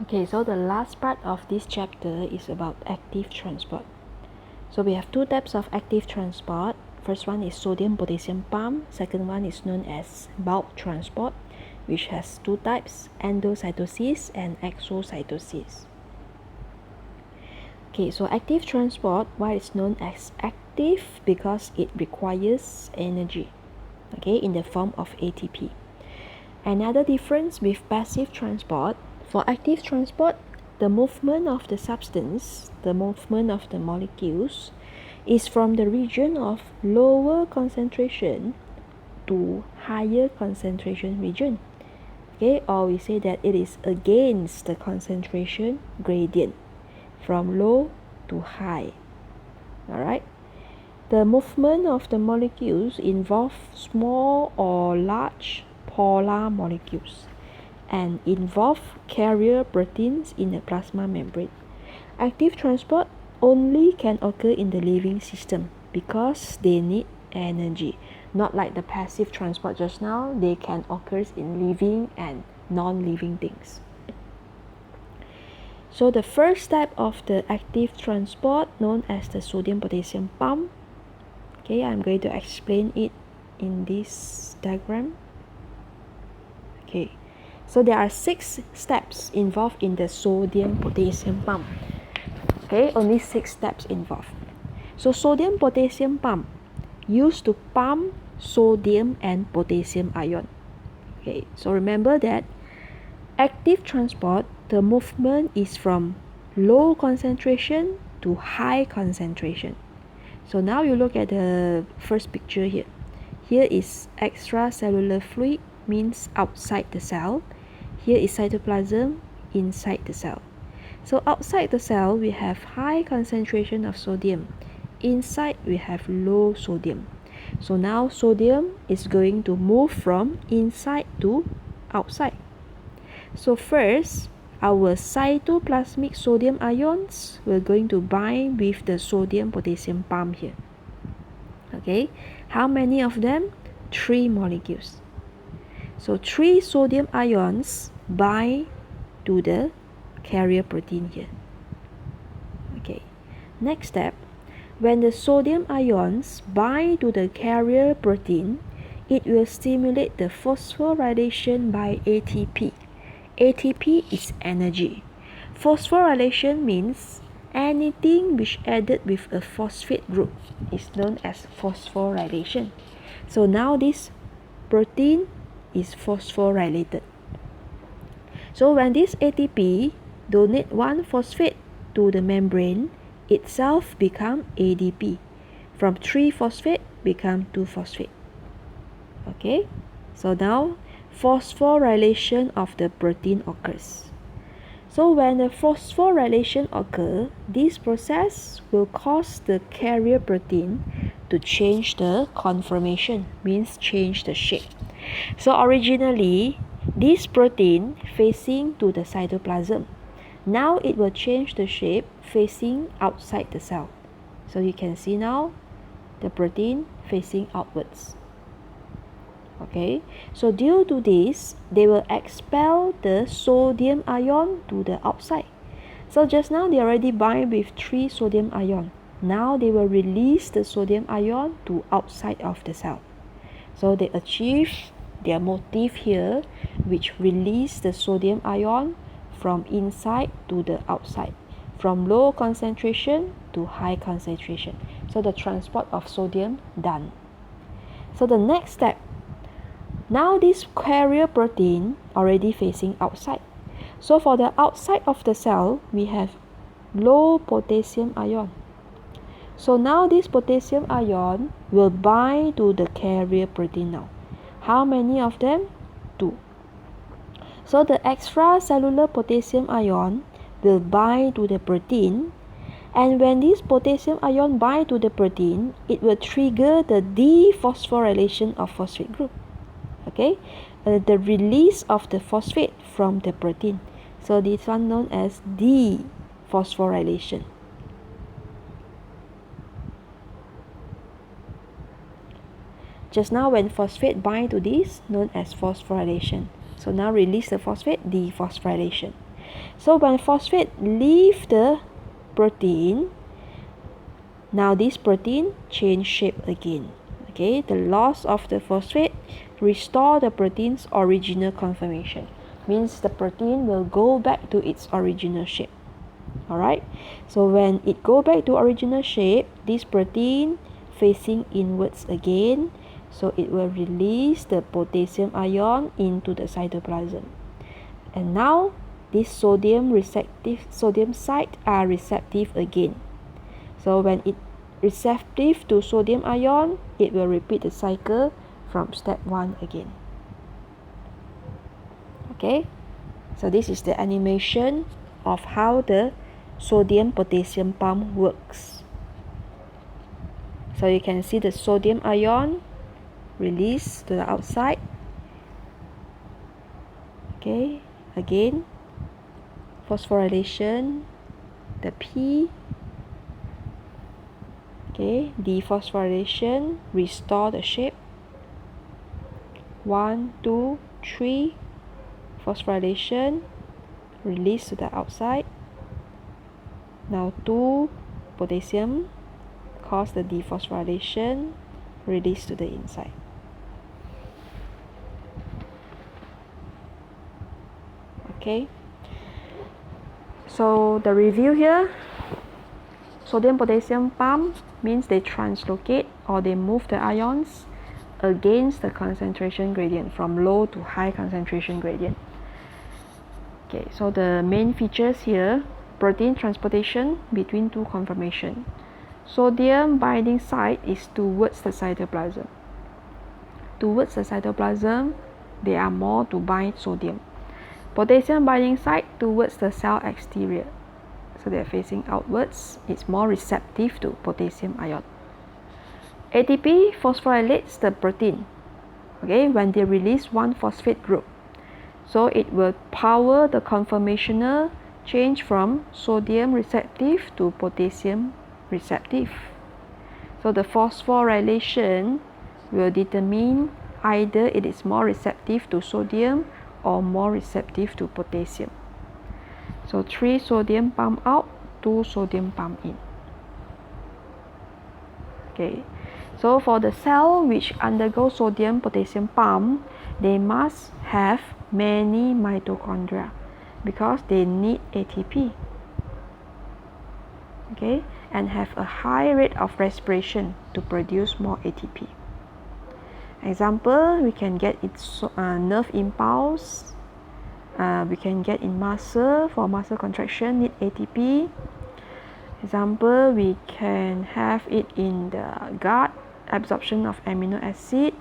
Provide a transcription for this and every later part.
Okay, so the last part of this chapter is about active transport. So we have two types of active transport. First one is sodium-potassium pump. Second one is known as bulk transport, which has two types, endocytosis and exocytosis. Okay, so active transport, why it's known as active? Because it requires energy, okay, in the form of ATP. Another difference with passive transport, for active transport, the movement of the substance, the movement of the molecules, is from the region of lower concentration to higher concentration region. Okay, or we say that it is against the concentration gradient from low to high. Alright? The movement of the molecules involve small or large polar molecules and involve carrier proteins in the plasma membrane. Active transport only can occur in the living system because they need energy. Not like the passive transport just now, they can occur in living and non-living things. So the first type of the active transport known as the sodium-potassium pump. Okay, I'm going to explain it in this diagram. Okay, so there are 6 steps involved in the sodium-potassium pump. Okay, only 6 steps involved. So sodium-potassium pump used to pump sodium and potassium ion. Okay, so remember that active transport, the movement is from low concentration to high concentration. So now you look at the first picture here. Here is extracellular fluid, means outside the cell. Here is cytoplasm, inside the cell. So outside the cell, we have high concentration of sodium. Inside, we have low sodium. So now sodium is going to move from inside to outside. So first, our cytoplasmic sodium ions will going to bind with the sodium-potassium pump here. Okay, how many of them? 3 molecules. So 3 sodium ions bind to the carrier protein here. Okay, next step, when the sodium ions bind to the carrier protein, it will stimulate the phosphorylation by ATP. ATP is energy. Phosphorylation means anything which added with a phosphate group is known as phosphorylation. So now this protein is phosphorylated. So when this ATP donate one phosphate to the membrane, itself become ADP. From 3 phosphate become 2 phosphate. Okay, so now phosphorylation of the protein occurs. So when the phosphorylation occurs, this process will cause the carrier protein to change the conformation, means change the shape. So originally, this protein facing to the cytoplasm. Now it will change the shape facing outside the cell. So you can see now the protein facing outwards. Okay, so due to this, they will expel the sodium ion to the outside. So just now they already bind with 3 sodium ion. Now they will release the sodium ion to outside of the cell. So they achieve their motif here, which release the sodium ion from inside to the outside, from low concentration to high concentration. So the transport of sodium done. So the next step, now this carrier protein already facing outside. So for the outside of the cell, we have low potassium ion. So now this potassium ion will bind to the carrier protein now. How many of them? 2. So the extracellular potassium ion will bind to the protein, and when this potassium ion bind to the protein, it will trigger the dephosphorylation of phosphate group. Okay, the release of the phosphate from the protein. So this one known as dephosphorylation. Just now when phosphate bind to this, known as phosphorylation. So now release the phosphate, dephosphorylation. So when phosphate leave the protein, now this protein change shape again. Okay, the loss of the phosphate restore the protein's original conformation. Means the protein will go back to its original shape. Alright, so when it go back to original shape, this protein facing inwards again, so it will release the potassium ion into the cytoplasm. And now this sodium site are receptive again. So when it receptive to sodium ion, it will repeat the cycle from step 1 again. Okay, so this is the animation of how the sodium potassium pump works. So you can see the sodium ion release to the outside. Okay, again phosphorylation, the P. Okay, dephosphorylation, restore the shape. 1, 2, 3, phosphorylation, release to the outside. Now 2, potassium, cause the dephosphorylation, release to the inside. Okay, so the review here, sodium potassium pump means they translocate or they move the ions against the concentration gradient from low to high concentration gradient. Okay, so the main features here, protein transportation between two conformations. Sodium binding site is towards the cytoplasm. Towards the cytoplasm, they are more to bind sodium. Potassium binding site towards the cell exterior. So they're facing outwards. It's more receptive to potassium ion. ATP phosphorylates the protein. Okay, when they release one phosphate group. So it will power the conformational change from sodium receptive to potassium receptive. So the phosphorylation will determine either it is more receptive to sodium or more receptive to potassium. So 3 sodium pump out, 2 sodium pump in. Okay, so for the cell which undergo sodium potassium pump, they must have many mitochondria because they need ATP. Okay, and have a high rate of respiration to produce more ATP. Example, we can get its nerve impulse. We can get in muscle, for muscle contraction need ATP. Example, we can have it in the gut, absorption of amino acid,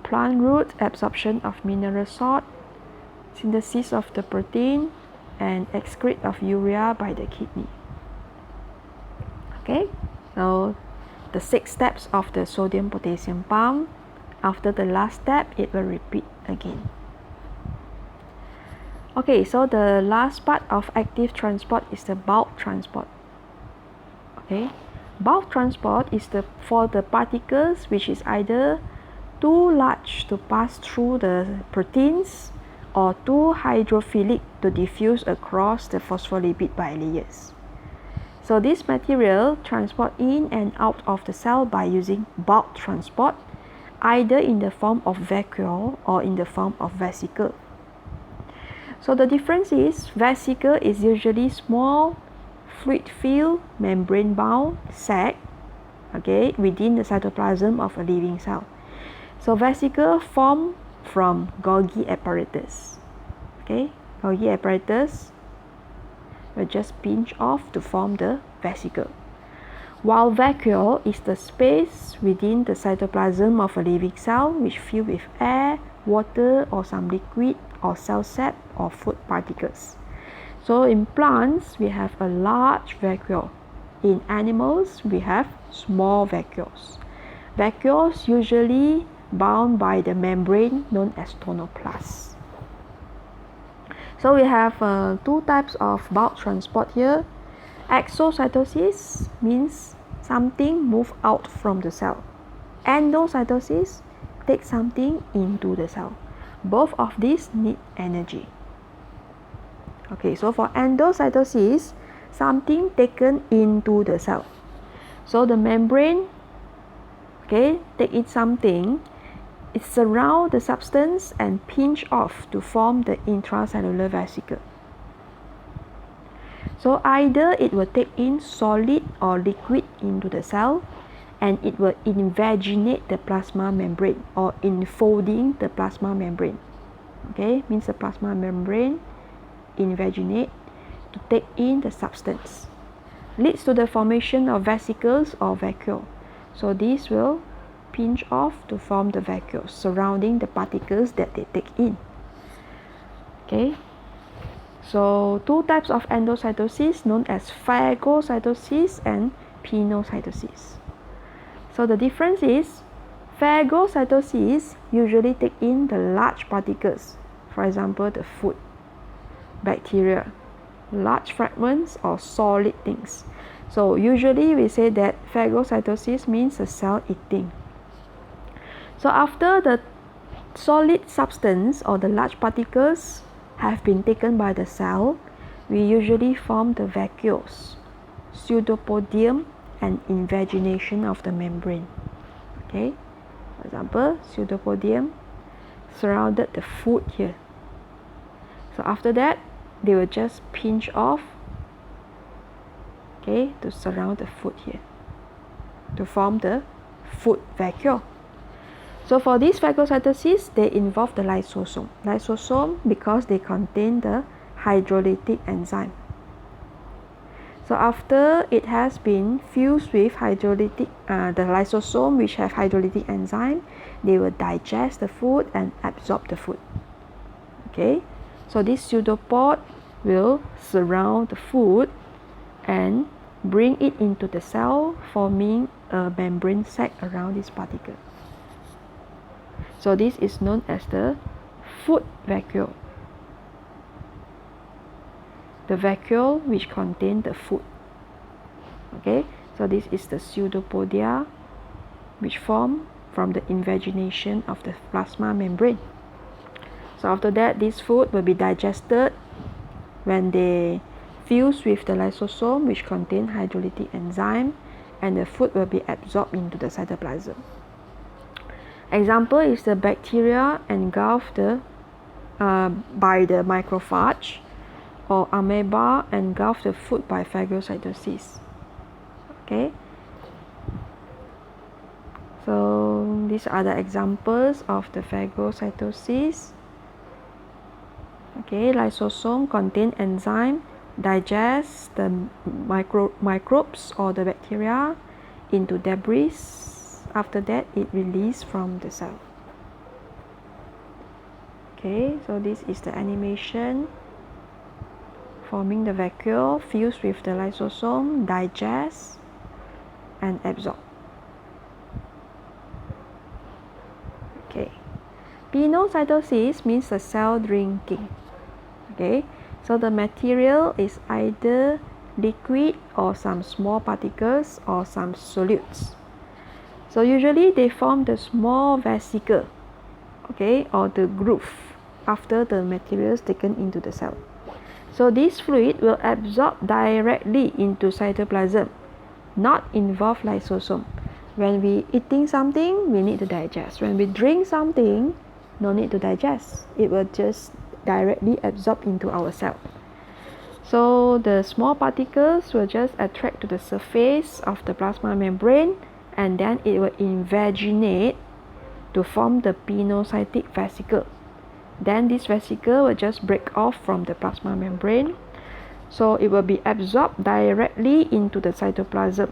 plant root, absorption of mineral salt, synthesis of the protein, and excrete of urea by the kidney. Okay, so the 6 steps of the sodium potassium pump. After the last step, it will repeat again. Okay, so the last part of active transport is the bulk transport. Okay, bulk transport is for the particles which is either too large to pass through the proteins or too hydrophilic to diffuse across the phospholipid bilayers. So this material transport in and out of the cell by using bulk transport, either in the form of vacuole or in the form of vesicle. So the difference is vesicle is usually small fluid-filled membrane-bound sac, okay, within the cytoplasm of a living cell. So vesicle form from Golgi apparatus. Okay, Golgi apparatus will just pinch off to form the vesicle. While vacuole is the space within the cytoplasm of a living cell which filled with air, water or some liquid or cell sap or food particles. So in plants, we have a large vacuole. In animals, we have small vacuoles. Vacuoles usually bound by the membrane known as tonoplast. So we have 2 types of bulk transport here. Exocytosis means something move out from the cell. Endocytosis takes something into the cell. Both of these need energy. Okay, so for endocytosis, something taken into the cell. So the membrane, okay, take in something, it surround the substance and pinch off to form the intracellular vesicle. So either it will take in solid or liquid into the cell, and it will invaginate the plasma membrane or enfolding the plasma membrane. Okay, means the plasma membrane invaginate to take in the substance. Leads to the formation of vesicles or vacuole. So this will pinch off to form the vacuoles surrounding the particles that they take in. Okay, so two types of endocytosis known as phagocytosis and pinocytosis. So the difference is phagocytosis usually take in the large particles, for example the food, bacteria, large fragments or solid things. So usually we say that phagocytosis means the cell eating. So after the solid substance or the large particles have been taken by the cell, we usually form the vacuoles, pseudopodium and invagination of the membrane. Okay, for example, pseudopodium surrounded the food here. So after that, they will just pinch off, okay, to surround the food here to form the food vacuole. So for this phagocytosis, they involve the lysosome. Lysosome because they contain the hydrolytic enzyme. So after it has been fused with hydrolytic, the lysosome which have hydrolytic enzyme, they will digest the food and absorb the food. Okay, so this pseudopod will surround the food and bring it into the cell, forming a membrane sac around this particle. So this is known as the food vacuole. The vacuole which contain the food. Okay, so this is the pseudopodia which form from the invagination of the plasma membrane. So after that, this food will be digested when they fuse with the lysosome which contain hydrolytic enzyme, and the food will be absorbed into the cytoplasm. Example is the bacteria engulfed by the macrophage, or amoeba engulf the food by phagocytosis. Okay, so these are the examples of the phagocytosis. Okay, lysosome contain enzyme, digest the microbes or the bacteria into debris. After that, it released from the cell. Okay, so this is the animation forming the vacuole, fused with the lysosome, digest and absorb. Okay, pinocytosis means the cell drinking. Okay, so the material is either liquid or some small particles or some solutes. So usually they form the small vesicle, okay, or the groove after the material is taken into the cell. So this fluid will absorb directly into cytoplasm, not involve lysosome. When we eating something, we need to digest. When we drink something, no need to digest. It will just directly absorb into our cell. So the small particles will just attract to the surface of the plasma membrane, and then it will invaginate to form the pinocytic vesicle. Then this vesicle will just break off from the plasma membrane. So it will be absorbed directly into the cytoplasm.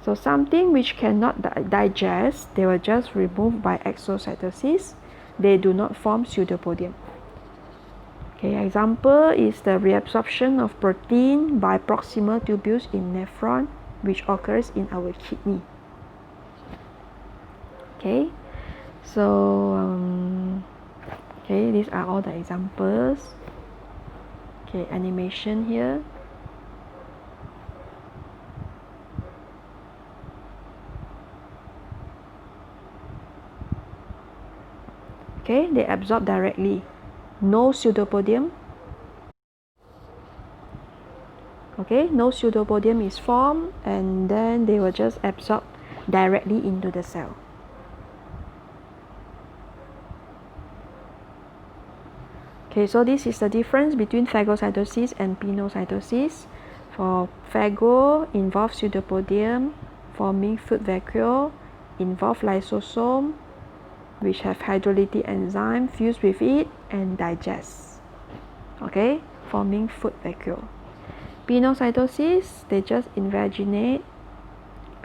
So something which cannot digest, they will just remove by exocytosis. They do not form pseudopodium. Okay, example is the reabsorption of protein by proximal tubules in nephron, which occurs in our kidney. Okay, so okay, these are all the examples. Okay, animation here. Okay, they absorb directly. No pseudopodium. Okay, no pseudopodium is formed, and then they will just absorb directly into the cell. Okay, so this is the difference between phagocytosis and pinocytosis. For phago involves pseudopodium forming food vacuole, involve lysosome which have hydrolytic enzyme fuse with it and digest. Okay, forming food vacuole. Pinocytosis, they just invaginate,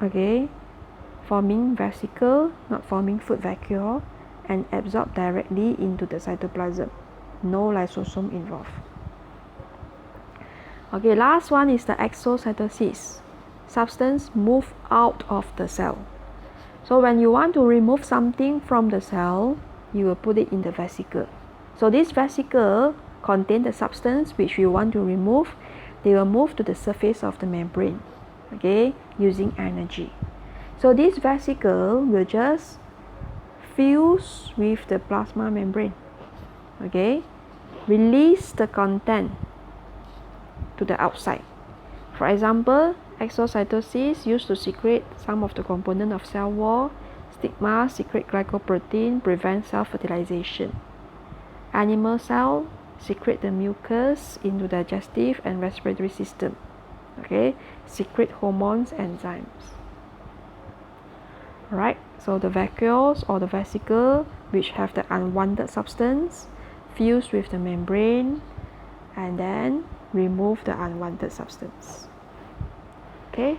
okay, forming vesicle, not forming food vacuole, and absorb directly into the cytoplasm. No lysosome involved. Okay, last one is the exocytosis. Substance move out of the cell. So when you want to remove something from the cell, you will put it in the vesicle. So this vesicle contains the substance which you want to remove. They will move to the surface of the membrane, okay, using energy. So this vesicle will just fuse with the plasma membrane, okay, release the content to the outside. For example, exocytosis used to secrete some of the component of cell wall. Stigma secrete glycoprotein, prevent cell fertilization. Animal cell secrete the mucus into digestive and respiratory system. Okay, secrete hormones, enzymes. Alright, so the vacuoles or the vesicle which have the unwanted substance fuse with the membrane and then remove the unwanted substance. Okay.